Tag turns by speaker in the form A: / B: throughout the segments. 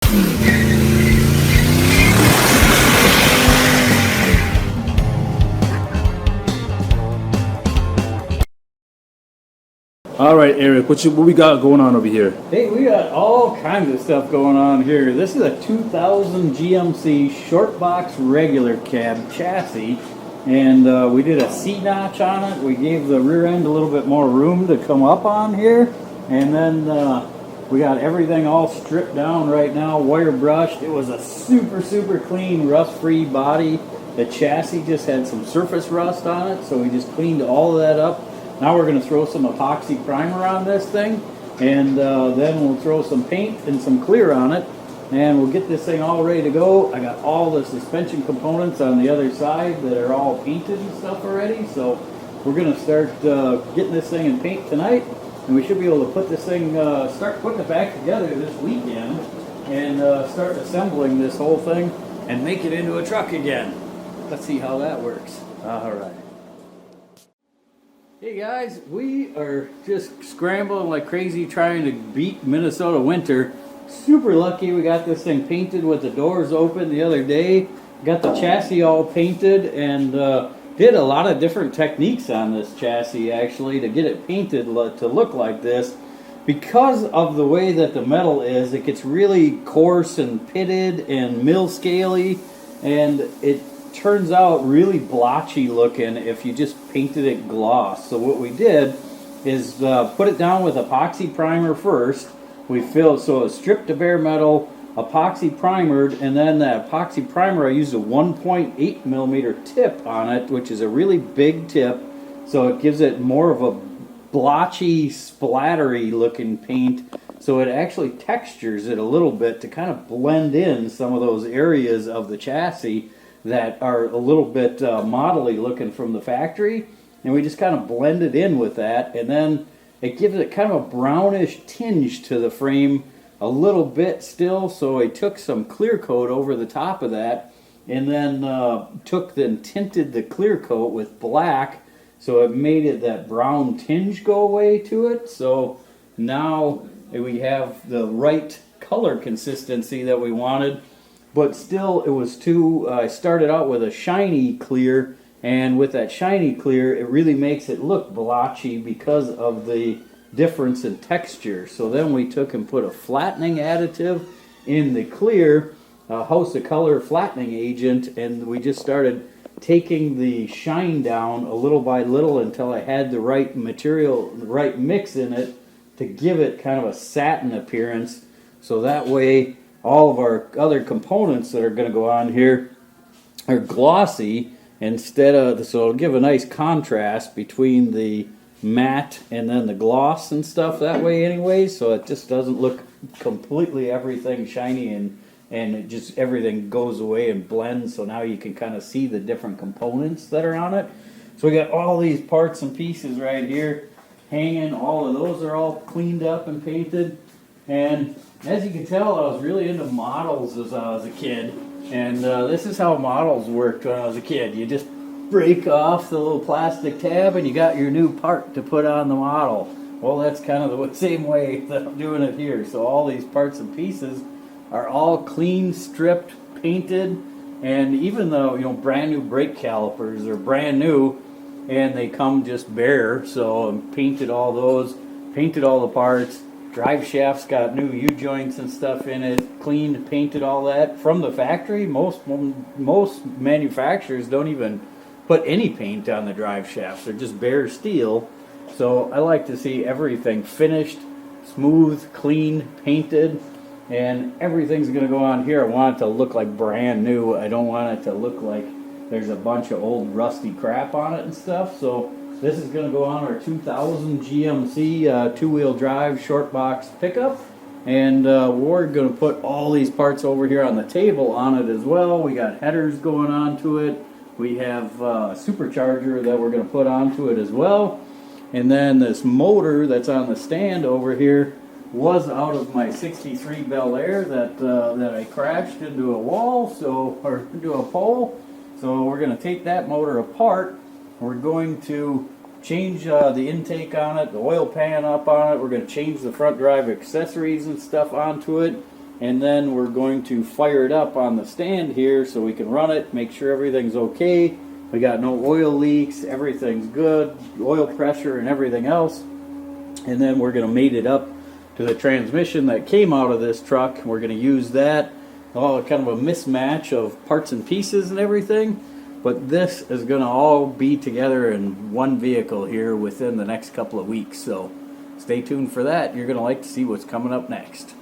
A: All right, Eric, what we got going on over here?
B: Hey, we got all kinds of stuff going on here. This is a 2000 GMC short box regular cab chassis, and we did a C-notch on it. We gave the rear end a little bit more room to come up on here, and then we got everything all stripped down right now, wire brushed. It was a super clean, rust-free body. The chassis just had some surface rust on it, so we just cleaned all of that up. Now we're going to throw some epoxy primer on this thing, and then we'll throw some paint and some clear on it, and we'll get this thing all ready to go. I got all the suspension components on the other side that are all painted and stuff already, so we're going to start getting this thing in paint tonight, and we should be able to put this thing, start putting it back together this weekend, and start assembling this whole thing and make it into a truck again. Let's see how that works. All right. Hey guys, we are just scrambling like crazy trying to beat Minnesota winter. Super lucky we got this thing painted with the doors open the other day. Got the chassis all painted, and did a lot of different techniques on this chassis actually to get it painted to look like this. Because of the way that the metal is, it gets really coarse and pitted and mill scaly, and it turns out really blotchy looking if you just painted it gloss. So what we did is put it down with epoxy primer first. We filled, so it stripped to bare metal, epoxy primered, and then that epoxy primer, I used a 1.8 millimeter tip on it, which is a really big tip, so it gives it more of a blotchy, splattery looking paint. So it actually textures it a little bit to kind of blend in some of those areas of the chassis that are a little bit modelly looking from the factory, and we just kind of blend it in with that, and then it gives it kind of a brownish tinge to the frame a little bit still. So I took some clear coat over the top of that, and then tinted the clear coat with black, so it made it that brown tinge go away to it. So now we have the right color consistency that we wanted. But still, it was I started out with a shiny clear, and with that shiny clear, it really makes it look blotchy because of the difference in texture. So then we took and put a flattening additive in the clear, a host of color flattening agent, and we just started taking the shine down a little by little until I had the right material, the right mix in it to give it kind of a satin appearance. So that way, all of our other components that are going to go on here are glossy instead of, so it'll give a nice contrast between the matte and then the gloss and stuff that way anyway, so it just doesn't look completely everything shiny, and it just everything goes away and blends, so now you can kind of see the different components that are on it. So we got all these parts and pieces right here hanging. All of those are all cleaned up and painted, and as you can tell, I was really into models as I was a kid, and this is how models worked when I was a kid. You just break off the little plastic tab and you got your new part to put on the model. Well, that's kind of the same way that I'm doing it here. So all these parts and pieces are all clean, stripped, painted, and even though, brand new brake calipers are brand new and they come just bare, so I painted all those, painted all the parts. Drive shaft's got new U-joints and stuff in it, cleaned, painted all that from the factory. Most manufacturers don't even put any paint on the drive shafts. They're just bare steel. So I like to see everything finished, smooth, clean, painted, and everything's going to go on here. I want it to look like brand new. I don't want it to look like there's a bunch of old rusty crap on it and stuff. So this is going to go on our 2000 GMC two-wheel drive short box pickup, and we're going to put all these parts over here on the table on it as well. We got headers going onto it. We have a supercharger that we're going to put onto it as well, and then this motor that's on the stand over here was out of my 63 Bel Air that I crashed into a wall, or into a pole. So we're going to take that motor apart. We're going to change the intake on it, the oil pan up on it. We're going to change the front drive accessories and stuff onto it. and then we're going to fire it up on the stand here so we can run it, make sure everything's okay. We got no oil leaks, everything's good, oil pressure and everything else. And then we're going to mate it up to the transmission that came out of this truck. We're going to use that, all kind of a mismatch of parts and pieces and everything. But this is going to all be together in one vehicle here within the next couple of weeks. So stay tuned for that. You're going to like to see what's coming up next.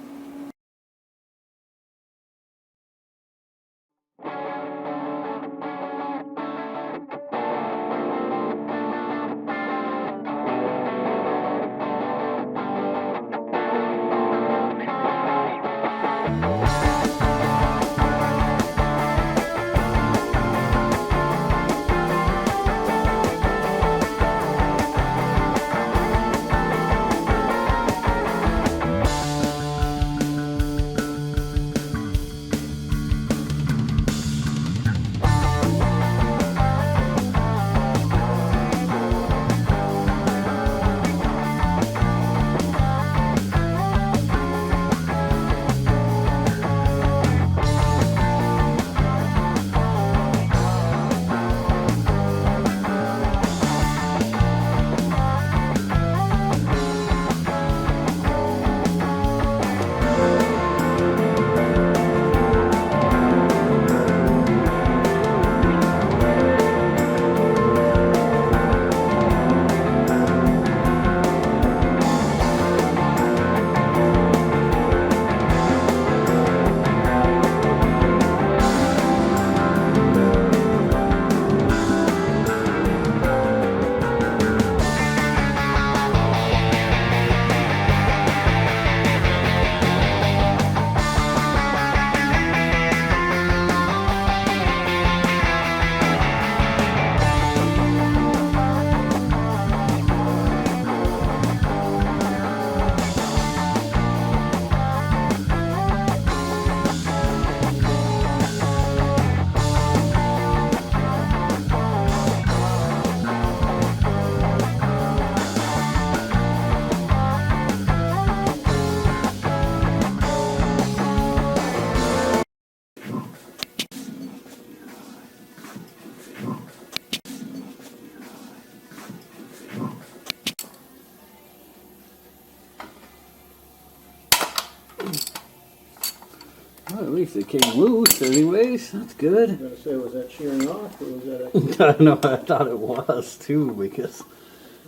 B: Well, at least it came loose anyways. That's good.
C: I was gonna say, was that shearing off or was that a...
B: I know, I thought it was too, because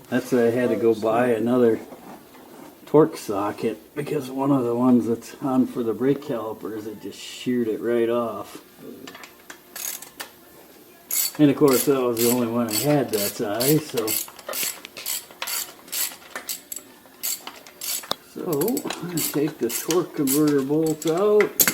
B: that's why I had to go buy another torque socket, because one of the ones that's on for the brake calipers, it just sheared it right off. And of course that was the only one I had that size, so I'm going to take the torque converter bolts out.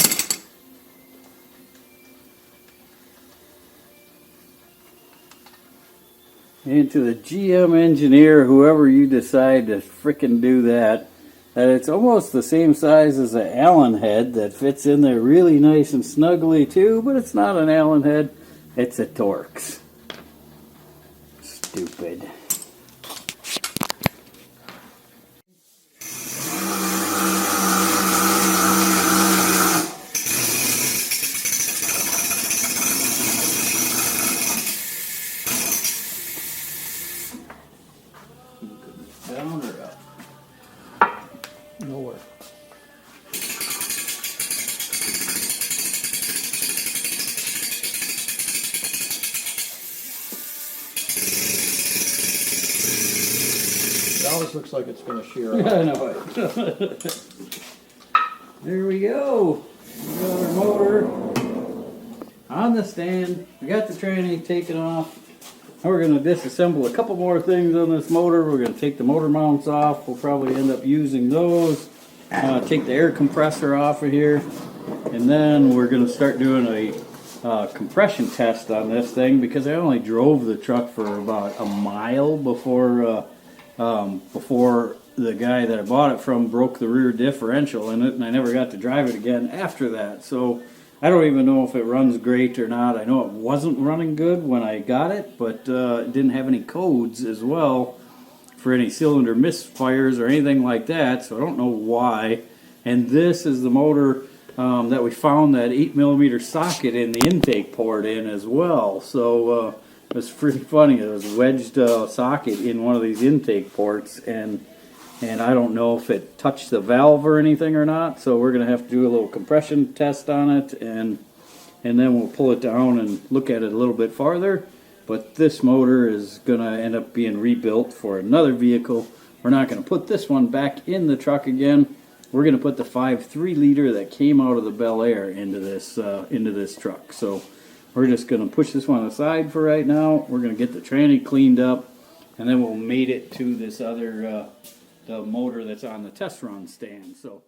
B: And to the GM engineer, whoever you decide to frickin' do that, that it's almost the same size as an Allen head that fits in there really nice and snugly too, but it's not an Allen head, it's a Torx. Stupid. Down or up?
C: Nowhere. It always looks like it's gonna shear off.
B: I know it. There we go. We got our motor on the stand. We got the tranny taken off. Now we're going to disassemble a couple more things on this motor. We're going to take the motor mounts off. We'll probably end up using those. Take the air compressor off of here. And then we're going to start doing a compression test on this thing, because I only drove the truck for about a mile before the guy that I bought it from broke the rear differential in it, and I never got to drive it again after that. So I don't even know if it runs great or not. I know it wasn't running good when I got it, but it didn't have any codes as well for any cylinder misfires or anything like that, so I don't know why. And this is the motor that we found that 8mm socket in the intake port in as well. So it was pretty funny. It was wedged socket in one of these intake ports, and I don't know if it touched the valve or anything or not. So we're gonna have to do a little compression test on it, and then we'll pull it down and look at it a little bit farther. But this motor is gonna end up being rebuilt for another vehicle. We're not gonna put this one back in the truck again. We're going to put the 5.3 liter that came out of the Bel Air into this truck. So we're just going to push this one aside for right now. We're going to get the tranny cleaned up, and then we'll mate it to this other the motor that's on the test run stand. So